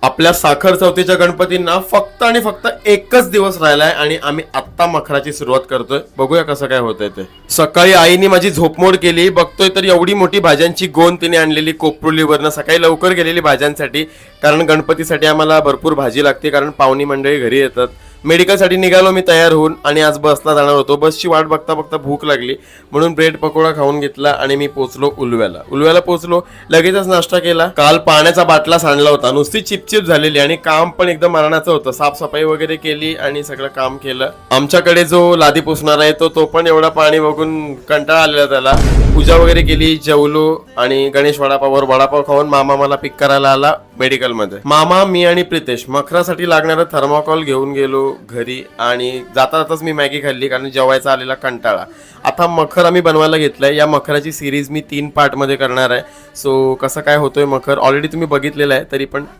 आपल्या साखर चौथीच्या गणपतींना फक्त आणि फक्त एकच दिवस राहिलाय आणि आम्ही आत्ता मखराची सुरुवात करतोय. बघूया कसं काय होतंय ते. सकाळी आईने माझी झोपमोड केली. बघतोय तर एवढी मोठी भाज्यांची गोण तिने आणलेली कोपरुलीवरनं. सकाळी लवकर गेलेली भाज्यांसाठी, कारण गणपतीसाठी आम्हाला भरपूर भाजी लागते, कारण पाहुणी मंडळी घरी येतात. मेडिकलसाठी निघालो मी तयार होऊन आणि आज बसला जाणार होतो. बसची वाट बघता बघता भूक लागली म्हणून ब्रेड पकोडा खाऊन घेतला आणि मी पोहोचलो उलव्याला पोहोचलो. लगेचच नाश्ता केला. काल पाण्याचा बाटला सांडला होता, नुसती चिपचिप झालेली आणि काम पण एकदम मरणाचं होतं. साफसफाई वगैरे केली आणि सगळं काम केलं. आमच्याकडे जो लादी पुसणार आहे तो पण एवढा पाणी बघून कंटाळा आलेला त्याला. पूजा वगैरे केली, जेवलो आणि गणेश वडापाव खाऊन मामा मला पिक करायला आला मेडिकलमध्ये. मामा, मी आणि प्रितेश मखरासाठी लागणारा थर्माकॉल घेऊन गेलो घरी आणि जाता जाताच मी मॅगी खाल्ली, कारण जेवायचा आलेला कंटाळा. आता मखर आम्ही बनवायला घेतलंय. या मखराची सिरीज मी 3 पार्ट मध्ये करणार आहे. सो कसं काय होतोय मखर ऑलरेडी तुम्ही बघितलेलं आहे, तरी पण